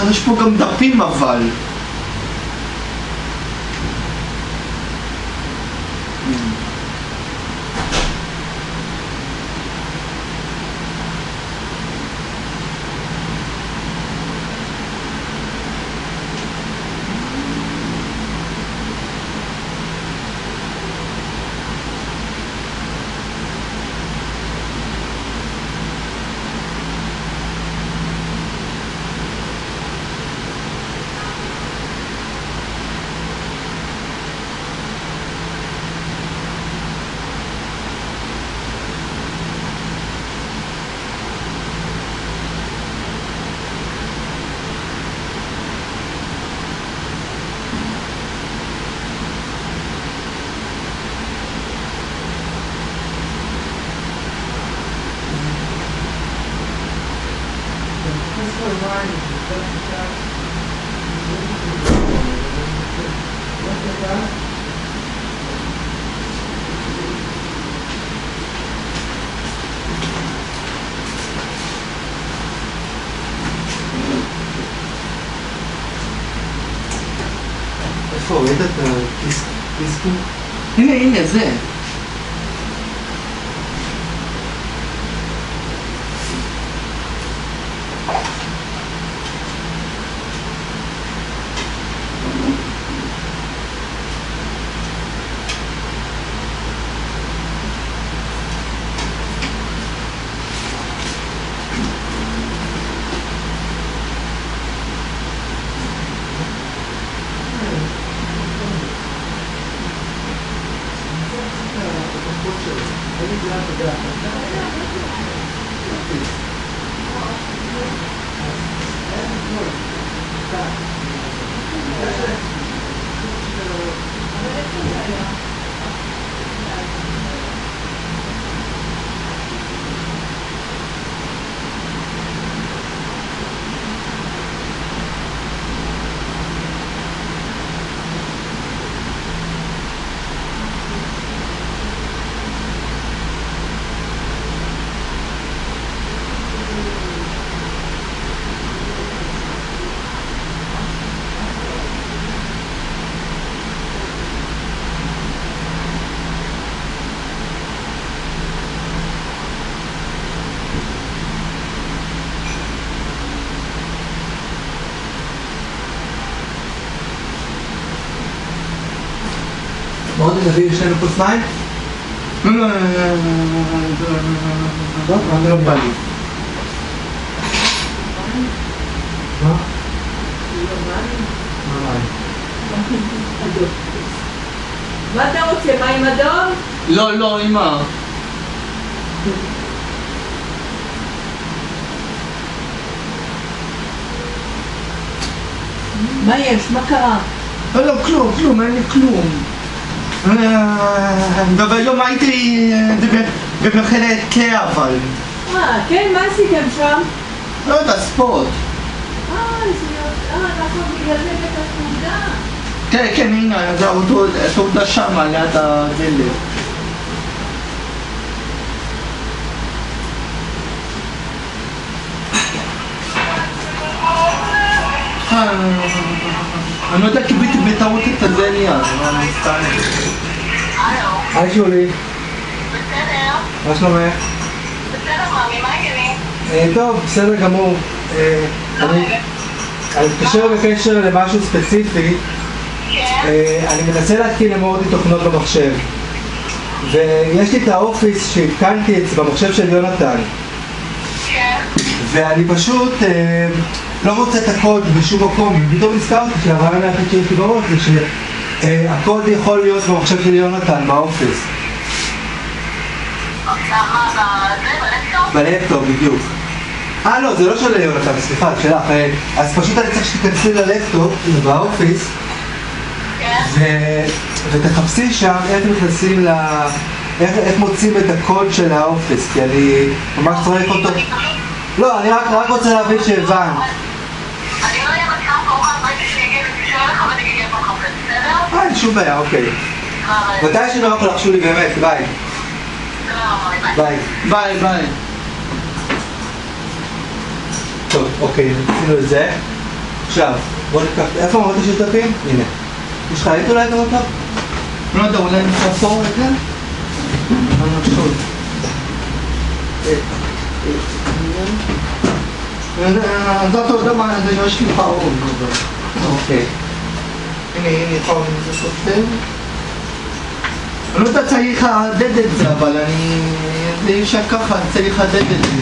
יש פה גם דפים אבל. איפה רואים את הקיסקו? הנה, זה. מאוד נביא שנינו כוס מים? לא, לא בא לי. מה? מה אתה רוצה? מים אדום? לא, אמא. מה יש? מה קרה? לא, כלום, אין לי כלום. והיום הייתי במחלת קלע אבל. כן, מה עשיתם שם? לא יודע, ספורט. נכון, בגלל זה את התעודה. כן, הנה, זה התעודה שם, ליד הדלת. אני לא יודע, קיבלתי בטעות את הזה ליד, אני סתם. היי שולי. בסדר. מה שלומך? בסדר, מאמי, מה העניינים? טוב, בסדר גמור. אני מתקשר בקשר למשהו ספציפי. אני מנסה להתקין למורדי תוכנות במחשב. ויש לי את האופיס שהתקנתי במחשב של יונתן. ואני פשוט לא מוצא את הקוד בשום מקום. פתאום נזכרתי שהרעיון היחיד שיש לי בראש זה שהקוד יכול להיות במחשב של יונתן, באופיס. בלפטופ, בדיוק. לא, זה לא של יונתן, סליחה, זה שלך. אז פשוט אני צריך שתיכנסי ללפטופ, באופיס, ותחפשי שם איך נכנסים איך מוצאים את הקוד של האופיס, כי אני ממש צריך אותו. לא, אני רק רוצה להבין שהבנת. אני לא אהיה בצער פה, רק שיגיע ותשאר לך ונגיע פה חפש, בסדר? אין שום בעיה, אוקיי. מתי שנוח לך שולי, באמת, ביי. ביי. אוקיי, עשינו את זה. עכשיו, בוא ניקח, איפה אמרת שותפים? הנה. יש לך עט אולי גם אותה? לא יודע, אולי נמצא פה רגע? אני נחשוב. אתה יודע מה, זה יש לי פערון. אוקיי. הנה, יכול זה סופר. אני לא יודע, צריך לדד את זה, אבל אני... זה אי אפשר ככה, אני צריך לדד את זה.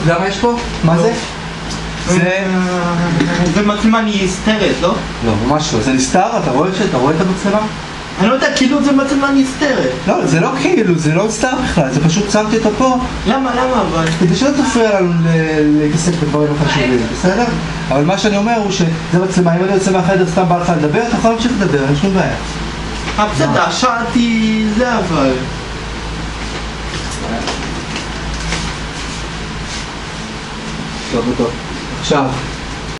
אתה יודע מה יש פה? מה זה? זה מצלמה נסתרת, לא? לא, ממש לא. זה נסתר? אתה רואה את המצלמה? אני לא יודע, כאילו זה מצלמה נסתרת. לא, זה לא כאילו, זה לא נסתר בכלל, זה פשוט שמתי אותו פה. למה אבל? כדי שלא תפריע לנו להתעסק בדברים החשובים, בסדר? אבל מה שאני אומר הוא שזה מצלמה, אם אני יוצא מהחדר סתם בא לך לדבר, אתה יכול להמשיך לדבר, אין שום בעיה. בסדר, שאלתי זה אבל. טוב. עכשיו